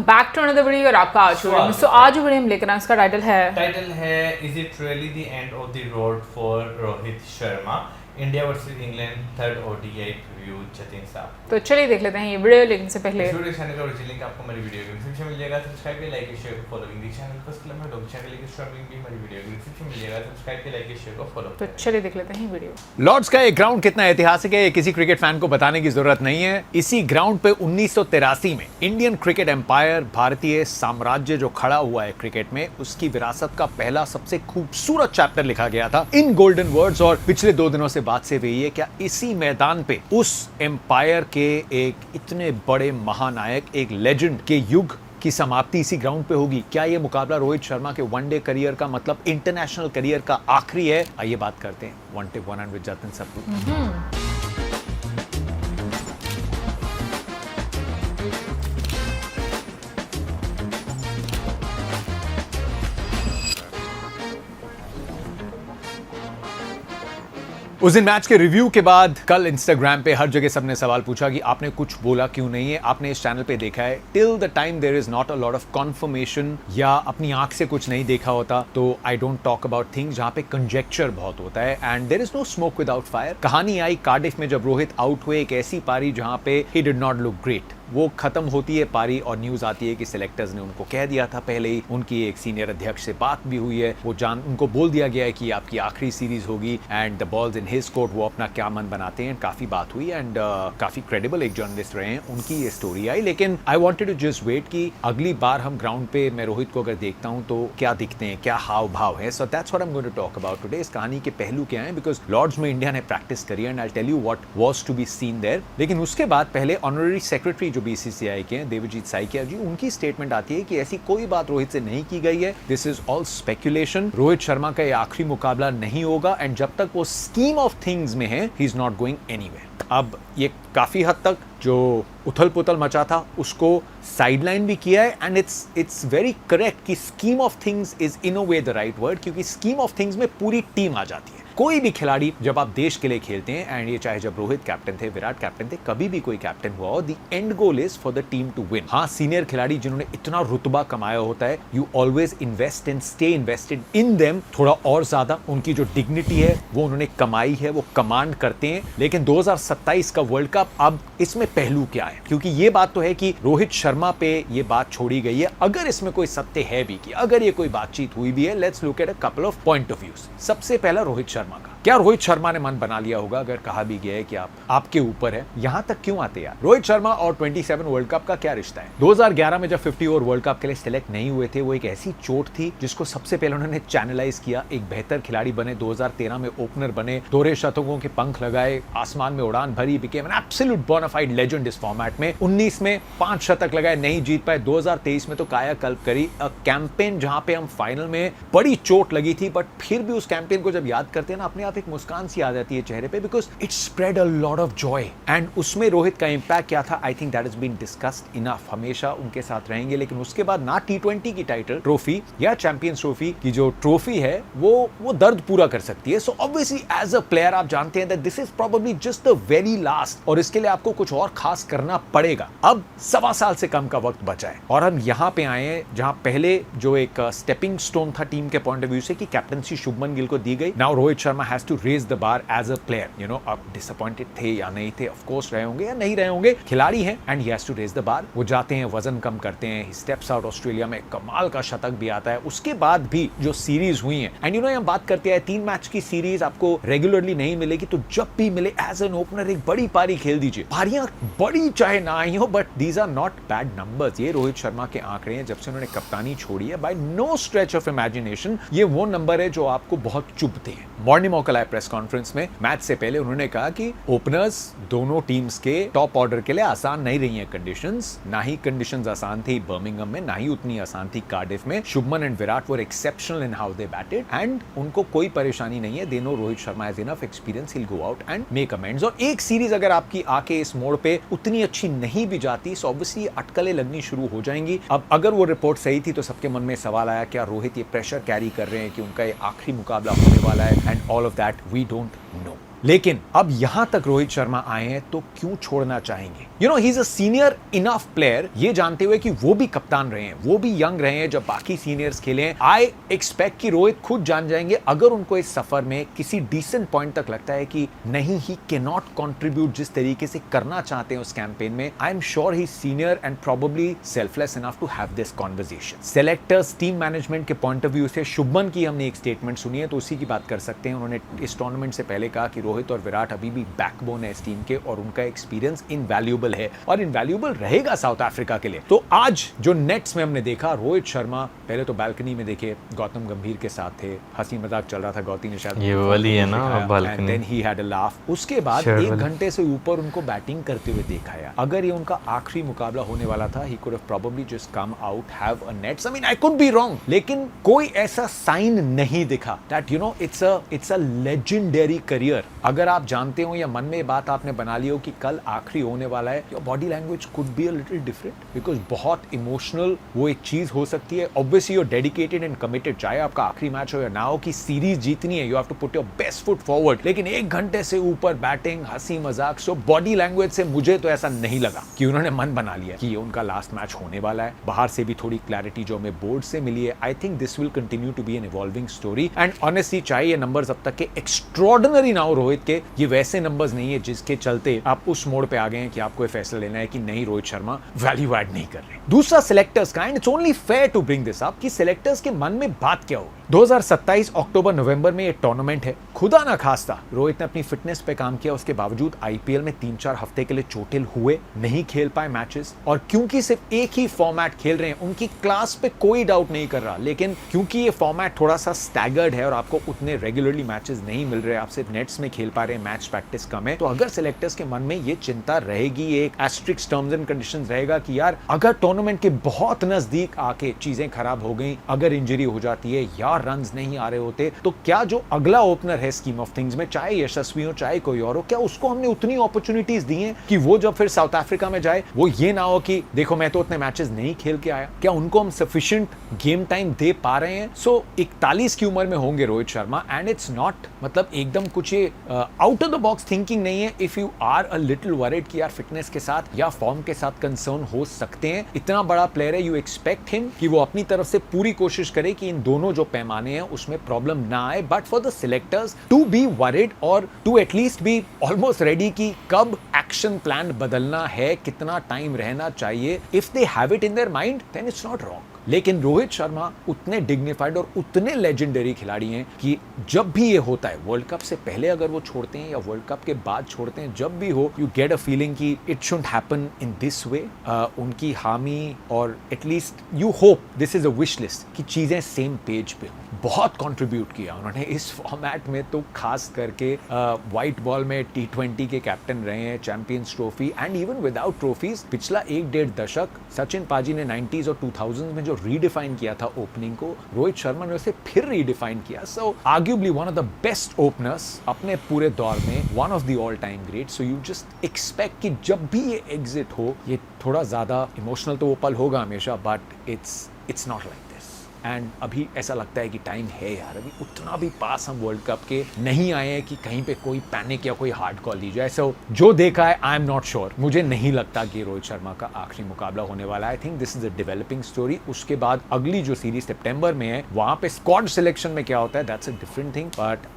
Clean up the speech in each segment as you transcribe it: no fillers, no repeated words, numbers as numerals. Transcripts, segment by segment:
Back to another video और आपका आज वीडियो में। सो आज वीडियो हम लेकर आए, उसका टाइटल है is it really the end of the road for Rohit Sharma, India versus England third ODI preview. Jatin साहब, तो चलिए देख लेते हैं ये वीडियो। लेकिन से पहले वीडियो चैनल का ओरिजिनल लिंक आपको मेरी वीडियो के डिस्क्रिप्शन में मिल जाएगा। सब्सक्राइब के लाइक शेयर को follow the channel first club में डॉग चैनल के स्ट्रीमिंग भी मेरी वीडियो के डिस्क्रिप्शन में मिल जाएगा। सब्सक्राइब के लाइक शेयर को फॉलो। तो चलिए देख लेते हैं वीडियो। लॉर्ड्स का ये ग्राउंड कितना ऐतिहासिक है ये किसी क्रिकेट फैन को बताने की जरूरत नहीं है। इसी ग्राउंड पे 1983 में इंडियन क्रिकेट एम्पायर, भारतीय साम्राज्य जो खड़ा हुआ है क्रिकेट में, उसकी विरासत का पहला सबसे खूबसूरत चैप्टर लिखा गया था इन गोल्डन वर्ड्स। और पिछले 2 दिनों से बात से वही है, क्या इसी मैदान पे उस एम्पायर के एक इतने बड़े महानायक, एक लेजेंड के युग की समाप्ति इसी ग्राउंड पे होगी? क्या ये मुकाबला रोहित शर्मा के वनडे करियर का, मतलब इंटरनेशनल करियर का आखिरी है? आइए बात करते हैं one tip one with Jatin Sapru. उस दिन मैच के रिव्यू के बाद कल इंस्टाग्राम पे हर जगह सबने सवाल पूछा कि आपने कुछ बोला क्यों नहीं है, आपने इस चैनल पे देखा है। Till the time there is not a lot of confirmation या अपनी आंख से कुछ नहीं देखा होता, तो I don't talk about things जहां पे कंजेक्चर बहुत होता है and there is no smoke without fire. कहानी आई कार्डिफ में जब रोहित आउट हुए, एक ऐसी पारी जहां पे he did not look great. वो खत्म होती है पारी और न्यूज आती है कि सिलेक्टर्स ने उनको कह दिया था पहले ही, उनकी एक सीनियर अध्यक्ष से बात भी हुई है, वो उनको बोल दिया गया है कि आपकी आखिरी सीरीज होगी and the balls in his court, वो अपना क्या मन बनाते हैं। काफी बात हुई एंड काफी क्रेडिबल एक जर्नलिस्ट रहे हैं, उनकी ये स्टोरी आई। लेकिन I wanted to just wait कि अगली बार हम ग्राउंड पे मैं रोहित को अगर देखता हूं तो क्या दिखते हैं, क्या हाव भाव है। So that's what I am going to talk about today. इस कहानी के पहलू क्या हैं, बिकॉज लॉर्ड्स में इंडिया ने प्रैक्टिस करी and I tell you what was to be seen there. लेकिन उसके बाद पहले ऑनररी सेक्रेटरी जो बीसीसीआई के देवजीत साइकिया जी, उनकी स्टेटमेंट आती है कि ऐसी कोई बात रोहित से नहीं की गई है, this is all speculation. Rohit Sharma का ये आखिरी मुकाबला नहीं होगा एंड जब तक वो स्कीम ऑफ थिंग्स में है, he is not going anywhere. अब ये काफी हद तक जो उथल पुथल मचा था उसको साइडलाइन भी किया है एंड इट्स वेरी करेक्ट कि scheme of things is in a way the right word, क्योंकि स्कीम ऑफ थिंग्स में पूरी टीम आ जाती है। कोई भी खिलाड़ी जब आप देश के लिए खेलते हैं, एंड ये चाहे जब रोहित कैप्टन थे, विराट कैप्टन थे, कभी भी कोई कैप्टन हुआ हो, the end goal is for the team to win. हाँ, सीनियर खिलाड़ी जिन्होंने इतना रुतबा कमाया होता है, you always invest and stay invested in them थोड़ा और ज्यादा। उनकी जो डिग्निटी है वो उन्होंने कमाई है, वो कमांड करते हैं। लेकिन 2027 का वर्ल्ड कप, अब इसमें पहलू क्या है? क्योंकि ये बात तो है कि रोहित शर्मा पे ये बात छोड़ी गई है। अगर इसमें कोई सत्य है भी कि अगर ये कोई बातचीत हुई भी है, let's look at a couple of point of views. सबसे पहला रोहित शर्मा का, क्या रोहित शर्मा ने मन बना लिया होगा अगर कहा भी गया है कि आपके ऊपर है? यहां तक क्यों आते यार? रोहित शर्मा और 27 वर्ल्ड कप का क्या रिश्ता है? 2011 में जब 50 ओवर वर्ल्ड कप के लिए सिलेक्ट नहीं हुए थे, वो एक ऐसी चोट थी जिसको सबसे पहले उन्होंने चैनलाइज किया, एक बेहतर खिलाड़ी बने, 2013 में ओपनर बने, दोहरे शतकों के पंख लगाए, आसमान में उड़ान भरी, became an absolute bonafide legend इस फॉर्मेट में। 19 में 5 शतक लगाए, नहीं जीत पाए। 2023 में तो कायाकल्प करी, अ कैंपेन जहां पे हम फाइनल में, बड़ी चोट लगी थी, बट फिर भी उस कैंपेन को जब याद करते हैं ना, अपने आप एक मुस्कान सी आ जाती है चेहरे पे, because it spread a lot of joy. And उसमें रोहित का इंपैक्ट क्या था, I think that has been discussed enough. हमेशा उनके साथ रहेंगे, लेकिन उसके बाद ना T20 की टाइटल ट्रॉफी या चैंपियंस ट्रॉफी की जो ट्रॉफी है वो दर्द पूरा कर सकती है। So obviously as a player आप जानते हैं that this is probably just the very last, और इसके लिए आपको कुछ और खास करना पड़ेगा। अब 1.25 साल से कम का वक्त बचा है और हम यहां पे आए हैं जहां पहले जो एक स्टेपिंग स्टोन था टीम के पॉइंट ऑफ व्यू से कि कैप्टनसी शुभमन गिल को दी गई। Now Rohit Sharma has to raise the bar as a player. You know, आप डिसअपॉइंटेड थे या नहीं थे, ऑफ कोर्स रहे होंगे या नहीं रहे होंगे, खिलाड़ी हैं and he has to raise the bar. वो जाते हैं, वजन कम करते हैं, स्टेप्स आउट, ऑस्ट्रेलिया में कमाल का शतक भी आता है। उसके बाद भी जो सीरीज हुई है, एंड यू नो, हम बात करते हैं 3 मैच की सीरीज आपको रेगुलरली नहीं मिलेगी, तो जब भी मिले एज एन ओपनर एक बड़ी पारी खेल दीजिए। पारियां बड़ी चाहे ना आई हो, but these are not bad numbers. ये रोहित शर्मा के आंकड़े हैं जब से उन्होंने कप्तानी छोड़ी है, by no stretch of imagination ये वो नंबर है जो आपको बहुत चुभते हैं। मॉर्निंग मोकल प्रेस कॉन्फ्रेंस में मैच से पहले उन्होंने कहा कि ओपनर्स दोनों टीम्स के टॉप ऑर्डर के लिए आसान नहीं रही हैं कंडीशंस, ना ही कंडीशंस आसान थी बर्मिंघम में, ना ही उतनी आसान थी कार्डिफ में। Shubman and Virat were exceptional in how they batted and उनको कोई परेशानी नहीं है। They know Rohit Sharma has enough experience, he will go out and make amends. और एक सीरीज अगर आपकी आके इस मोड़ पे उतनी अच्छी नहीं भी जाती, सो ऑब्वियसली अटकलें लगनी शुरू हो जाएंगी। अब अगर वो रिपोर्ट सही थी तो सबके मन में सवाल आया, क्या रोहित ये प्रेशर कैरी कर रहे हैं कि उनका ये आखिरी मुकाबला होने वाला है, and all of that we don't know. लेकिन अब यहां तक रोहित शर्मा आए हैं तो क्यों छोड़ना चाहेंगे? You know, he is a senior enough player, ये जानते हुए कि वो भी कप्तान रहे हैं, वो भी यंग रहे हैं जब बाकी सीनियर्स खेले हैं। आई एक्सपेक्ट कि रोहित खुद जान जाएंगे अगर उनको इस सफर में किसी डिसेंट पॉइंट तक लगता है कि नहीं, ही कैन नॉट कंट्रीब्यूट जिस तरीके से करना चाहते हैं उस कैंपेन में। I am sure he senior and probably selfless enough to have this conversation. Selectors, team management के पॉइंट ऑफ व्यू से शुभमन की हमने एक स्टेटमेंट सुनी है तो उसी की बात कर सकते हैं। उन्होंने इस टूर्नामेंट से पहले कहा कि रोहित और विराट अभी भी बैकबोन है इस टीम के और उनका एक्सपीरियंस इनवैल्यूएबल है और इनवैल्यूएबल रहेगा साउथ अफ्रीका के लिए। तो आज जो नेट्स में हमने देखा, रोहित शर्मा पहले तो बालकनी में देखे गौतम गंभीर के साथ थे, हंसी मजाक चल रहा था, गौती ने शायद ये वाली है ना balcony, then he had a laugh. उसके बाद 1 घंटे से ऊपर उनको बैटिंग करते हुए देखा है। अगर ये उनका आखिरी मुकाबला होने वाला था, he could have probably just come out, have a nets. I mean, I could be wrong, लेकिन कोई ऐसा साइन नहीं दिखा that you know it's a legendary career. अगर आप जानते हो या मन में ये बात आपने बना ली हो कि कल आखिरी होने वाला है, your body language could be a little different because बहुत इमोशनल वो एक चीज हो सकती है। Obviously you're dedicated and committed, चाहे आपका आखिरी मैच हो या ना हो, कि सीरीज जीतनी है, you have to put your best foot forward. लेकिन 1 घंटे से ऊपर बैटिंग, हंसी मजाक, सो बॉडी लैंग्वेज से मुझे तो ऐसा नहीं लगा कि उन्होंने मन बना लिया कि ये उनका लास्ट मैच होने वाला है। बाहर से भी थोड़ी क्लैरिटी जो हमें बोर्ड से मिली है, I think this will continue to be an evolving story. And honestly, चाहे ये नंबर्स अब तक के एक्स्ट्रॉर्डिनरी ना हो रोहित के, ये वैसे नंबर्स नहीं है जिसके चलते आप उस मोड़ पे आ गए हैं कि आपको ये फैसला लेना है कि नहीं, रोहित शर्मा वैल्यू ऐड नहीं कर रहे। दूसरा सिलेक्टर्स का, and it's only fair to bring this up कि सिलेक्टर्स के मन में बात क्या होगी। 2027 अक्टूबर नवंबर में ये टूर्नामेंट है। खुदा ना खास्ता रोहित ने अपनी फिटनेस पे काम किया, उसके बावजूद आईपीएल में 3-4 हफ्ते के लिए चोटिल हुए, नहीं खेल पाए मैचेस। और क्योंकि सिर्फ एक ही फॉर्मेट खेल रहे हैं, उनकी क्लास पे कोई डाउट नहीं कर रहा, लेकिन क्योंकि ये फॉर्मेट थोड़ा सा स्टैगर्ड है और आपको उतने रेगुलरली मैचेस नहीं मिल रहे, आप सिर्फ नेट्स में खेल पा रहे हैं, मैच प्रैक्टिस कम है, तो अगर सिलेक्टर्स के मन में ये चिंता रहेगी, एक एस्ट्रिक्स टर्म्स एंड कंडीशंस रहेगा कि यार अगर टूर्नामेंट के बहुत नजदीक आके चीजें खराब हो गई, अगर इंजरी हो जाती है या रन्स नहीं आ रहे होते, तो क्या जो अगला ओपनर है स्कीम ऑफ थिंग्स में, चाहे यशस्वी हो चाहे कोई और हो, क्या उसको हमने उतनी अपॉर्चुनिटीज दी हैं कि वो जब फिर साउथ अफ्रीका में जाए वो ये ना हो कि देखो मैं तो उतने मैचेस नहीं खेल के आया। क्या उनको हम सफिशिएंट गेम टाइम दे पा रहे हैं? सो 41 की उम्र में होंगे Rohit Sharma, and it's not मतलब एकदम कुछ ये out of the box thinking नहीं है। If you are a little worried कि यार फिटनेस के साथ या फॉर्म के साथ कंसर्न हो सकते हैं, इतना बड़ा प्लेयर है, यू एक्सपेक्ट हिम कि वो अपनी तरफ से पूरी कोशिश करे कि इन दोनों जो पैमाने हैं उसमें प्रॉब्लम ना आए। But for the selectors to be worried और to at least be almost ready कि कब एक्शन प्लान बदलना है, कितना टाइम रहना चाहिए, if they have it in their mind then it's not wrong. लेकिन रोहित शर्मा उतने डिग्निफाइड और उतने लेजेंडरी खिलाड़ी हैं कि जब भी ये होता है, वर्ल्ड कप से पहले अगर वो छोड़ते हैं या वर्ल्ड कप के बाद छोड़ते हैं, जब भी हो, यू गेट अ फीलिंग कि it shouldn't happen in this way. उनकी हामी और at least you hope, this is a wish list कि चीजें सेम पेज पे हो। बहुत कंट्रीब्यूट किया उन्होंने इस फॉर्मेट में, तो खास करके व्हाइट बॉल में T20 के कैप्टन रहे हैं, champions trophy and even without trophies पिछला 1-1.5 दशक सचिन पाजी ने 90s और 2000s में जो रीडिफाइन किया था ओपनिंग को, रोहित शर्मा ने उसे फिर रीडिफाइन किया। So arguably one of the best openers अपने पूरे दौर में, one of the all time great. So you just expect कि जब भी ये एग्जिट हो, ये थोड़ा ज्यादा इमोशनल तो वो पल होगा हमेशा, but it's not like this. And अभी ऐसा लगता है कि टाइम है यार, अभी उतना भी पास हम वर्ल्ड कप के नहीं आए हैं कि कहीं पे कोई पैनिक या कोई हार्ड कॉल दी जाए। सो जो देखा है, आई एम नॉट श्योर, मुझे नहीं लगता कि रोहित शर्मा का आखिरी मुकाबला होने वाला है। I think this is a developing story. उसके बाद अगली जो सीरीज सितंबर में है, वहां पे स्क्वाड सिलेक्शन में क्या होता है, that's a different thing. But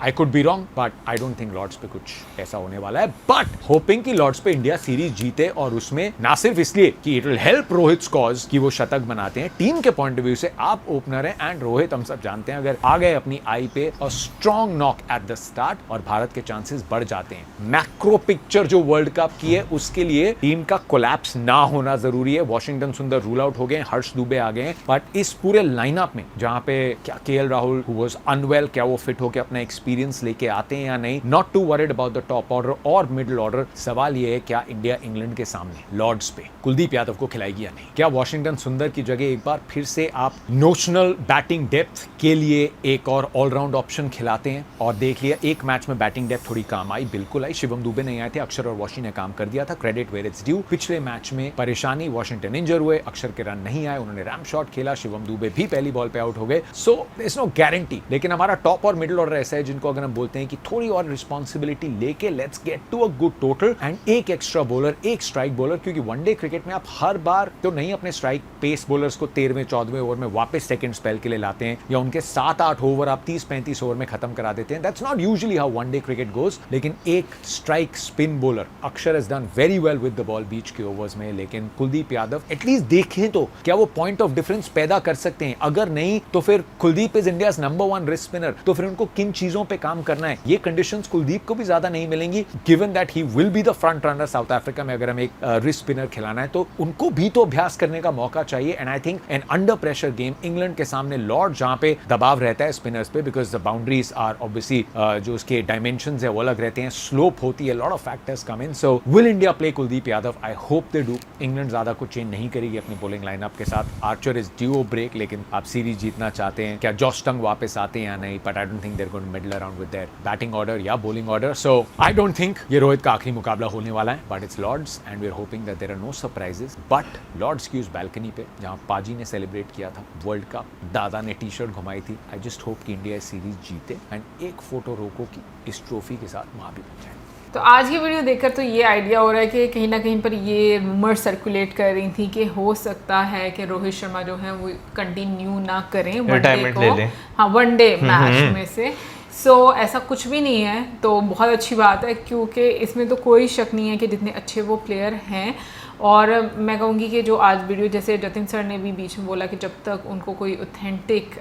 I could be wrong, but I don't think Lord's पे कुछ ऐसा होने वाला है। बट होपिंग कि लॉर्ड्स पे इंडिया सीरीज जीते, और उसमें ना सिर्फ इसलिए कि it will help Rohit cause कि वो शतक बनाते हैं, टीम के पॉइंट ऑफ व्यू से आप ओपनर हैं, एंड रोहित हम सब जानते हैं अगर आ गए अपनी आई पे और strong knock at the start, और भारत के चांसेस बढ़ जाते हैं। मैक्रो पिक्चर जो वर्ल्ड कप की है, उसके लिए टीम का कोलैप्स ना होना जरूरी है। वॉशिंगटन सुंदर रूल आउट हो गए, हर्ष दुबे आ गए, बट इस पूरे लाइनअप में जहां पे क्या KL Rahul who was unwell, क्या वो फिट होकर अपना एक्सपीरियंस लेके आते हैं या नहीं, not to worried about the top order और मिडिल ऑर्डर। सवाल ये है, क्या इंडिया इंग्लैंड के सामने लॉर्ड्स पे कुलदीप यादव को खिलाएगी या नहीं? क्या वॉशिंगटन सुंदर की जगह एक बार फिर से आप नोशनल बैटिंग डेप्थ के लिए एक और ऑलराउंड ऑप्शन खिलाते हैं, और देख लिया एक मैच में बैटिंग डेप्थ थोड़ी काम आई, बिल्कुल आई। शिवम दुबे नहीं आए थे, अक्षर और वॉशी ने काम कर दिया था, क्रेडिट वेयर इट्स ड्यू। पिछले मैच में परेशानी, वॉशिंगटन इंजर हुए, अक्षर के रन नहीं आए, उन्होंने रैम शॉट खेला, शिवम दुबे भी पहली बॉल पे आउट हो गए। So there is no guarantee, लेकिन हमारा टॉप और मिडिल ऑर्डर ऐसा है जिनको अगर हम बोलते हैं कि थोड़ी और रिस्पॉन्सिबिलिटी लेके let's get to a good total, and एक एक्स्ट्रा बॉलर, एक स्ट्राइक बॉलर, क्योंकि वनडे क्रिकेट में आप हर बार तो नहीं अपने स्ट्राइक पेस बॉलर्स को 13वें 14वें ओवर में वापस सेकंड स्पेल के लिए लाते हैं, या उनके 7-8 ओवर आप 30-35 ओवर में खत्म करा देते हैं। That's not usually how one day cricket goes. लेकिन एक strike spin bowler, Axar has done very well with the ball बीच के ओवर्स में, लेकिन कुलदीप यादव एटलीस्ट देखें तो क्या वो पॉइंट ऑफ डिफरेंस पैदा कर सकते हैं? अगर नहीं तो फिर Kuldeep is India's number 1 wrist spinner, तो फिर उनको किन चीजों पे काम करना है? ये कंडीशंस कुलदीप को भी ज्यादा नहीं मिलेंगी, given that he will be the front runner south Africa में। अगर हमें एक रिस्ट स्पिनर खिलाना है तो उनको भी तो अभ्यास करने का मौका चाहिए। And I think an under pressure game, England के सामने लॉर्ड जहां पे दबाव रहता है स्पिनर्स पे, because the boundaries are obviously जो उसके डायमेंशंस है वो अलग रहते हैं, स्लोप होती है, lot of factors come in. So will India play Kuldeep Yadav? I hope they do. England ज्यादा कुछ चेंज नहीं करेगी अपनी बॉलिंग लाइनअप के साथ। आर्चर इज ड्यू ब्रेक, लेकिन आप सीरीज जीतना चाहते हैं, क्या जॉश टंग वापस आते हैं या नहीं? But I don't think they're going to meddle around with their batting order या bowling order. So I don't think ये रोहित का आखिरी मुकाबला होने वाला है, but it's Lord's and we are hoping that there are no surprises. But Lord's की उस बैल्कनी पे जहां पाजी ने सेलिब्रेट किया था वर्ल्ड कप, दादा ने टी शर्ट घुमाई थी, आई जस्ट होप कि इंडिया सीरीज जीते एंड एक फोटो रोको कि इस ट्रॉफी के साथ वहां भी पहुंचे। तो आज की वीडियो देखकर तो ये आइडिया हो रहा है कि कहीं ना कहीं पर ये रूमर सर्कुलेट कर रही थी कि हो सकता है कि रोहित शर्मा जो है वो कंटिन्यू ना करें वनडे को, हाँ वनडे मैच में से। सो ऐसा कुछ भी नहीं है, तो बहुत अच्छी बात है, क्योंकि इसमें तो कोई शक नहीं है कि जितने अच्छे वो प्लेयर हैं। और मैं कहूँगी कि जो आज वीडियो, जैसे जतिन सर ने भी बीच में बोला कि जब तक उनको कोई ऑथेंटिक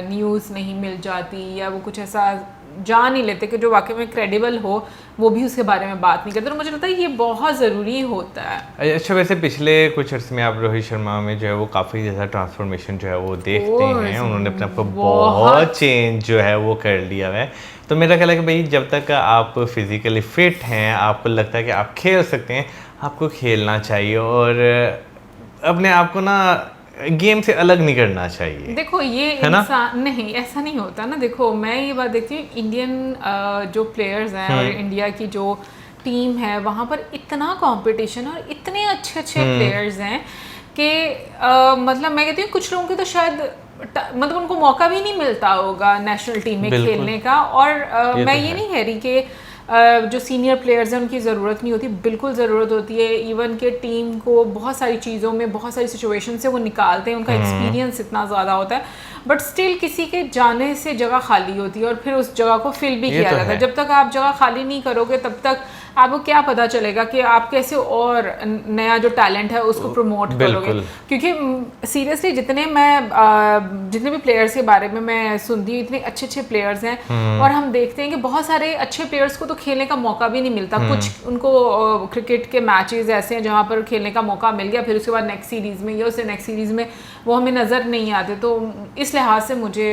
न्यूज़ नहीं मिल जाती या वो कुछ ऐसा जान नहीं लेते कि जो वाकई में क्रेडिबल हो, वो भी उसके बारे में बात नहीं करते। तो मुझे लगता है ये बहुत ज़रूरी होता है। अच्छा, वैसे पिछले कुछ अर्से में आप रोहित शर्मा में जो है वो काफ़ी ज़्यादा ट्रांसफॉर्मेशन जो है वो देखते हैं, उन्होंने अपने आप को बहुत चेंज जो है वो कर लिया है। तो मेरा ख्याल है कि भाई जब तक आप फिजिकली फिट हैं, आपको लगता है कि आप खेल सकते हैं, आपको खेलना चाहिए और अपने आप को ना गेम से अलग नहीं करना चाहिए। देखो ये इंसान नहीं, ऐसा नहीं होता ना। देखो मैं ये बात देखती हूँ, इंडियन जो प्लेयर्स हैं और इंडिया की जो टीम है, वहाँ पर इतना कंपटीशन और इतने अच्छे अच्छे प्लेयर्स हैं कि मतलब मैं कहती हूँ कुछ लोगों के तो शायद मतलब उनको मौका भी नहीं मिलता होगा नेशनल टीम में खेलने का। और मैं ये नहीं कह रही कि जो सीनियर प्लेयर्स हैं उनकी ज़रूरत नहीं होती, बिल्कुल ज़रूरत होती है। इवन के टीम को बहुत सारी चीज़ों में, बहुत सारी सिचुएशन से वो निकालते हैं, उनका एक्सपीरियंस इतना ज़्यादा होता है, बट स्टिल किसी के जाने से जगह खाली होती है और फिर उस जगह को फिल भी किया जाता है। जब तक आप जगह खाली नहीं करोगे तब तक आपको क्या पता चलेगा कि आप कैसे और नया जो टैलेंट है उसको प्रमोट करोगे। क्योंकि सीरियसली जितने भी प्लेयर्स के बारे में मैं सुनती हूँ, इतने अच्छे अच्छे प्लेयर्स हैं और हम देखते हैं कि बहुत सारे अच्छे प्लेयर्स को तो खेलने का मौका भी नहीं मिलता। कुछ उनको क्रिकेट के मैचेस ऐसे हैं जहाँ पर खेलने का मौका मिल गया, फिर उसके बाद नेक्स्ट सीरीज़ में या उससे नेक्स्ट सीरीज़ में वो हमें नज़र नहीं आते। तो इस लिहाज से मुझे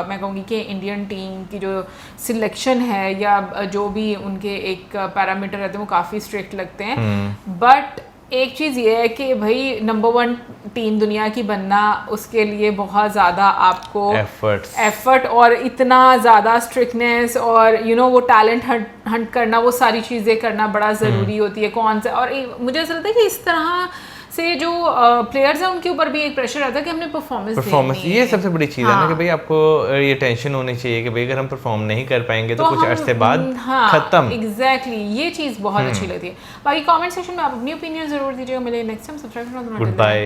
मैं कहूँगी कि इंडियन टीम की जो सिलेक्शन है या जो भी उनके एक पैरामीटर रहते हैं वो काफ़ी स्ट्रिक्ट लगते हैं। बट एक चीज़ ये है कि भाई नंबर 1 टीम दुनिया की बनना, उसके लिए बहुत ज़्यादा आपको एफर्ट और इतना ज़्यादा स्ट्रिक्टनेस और वो टैलेंट हंट करना, वो सारी चीज़ें करना बड़ा ज़रूरी होती है। कौन सा, और मुझे ऐसा लगता है कि इस तरह से जो प्लेयर्स हैं उनके ऊपर भी एक प्रेशर आता है कि हमने परफॉर्मेंस ये सबसे बड़ी चीज़ है ना कि भाई आपको ये टेंशन होनी चाहिए कि भाई अगर हम परफॉर्म नहीं कर पाएंगे तो कुछ अरसे बाद खत्म। एग्जैक्टली, ये चीज़ बहुत अच्छी लगती है। बाकी कमेंट सेक्शन में आप अपनी ओपिनियन जरूर दीजिएगा। मिले नेक्स्ट टाइम, सब्सक्राइब करना। Good bye.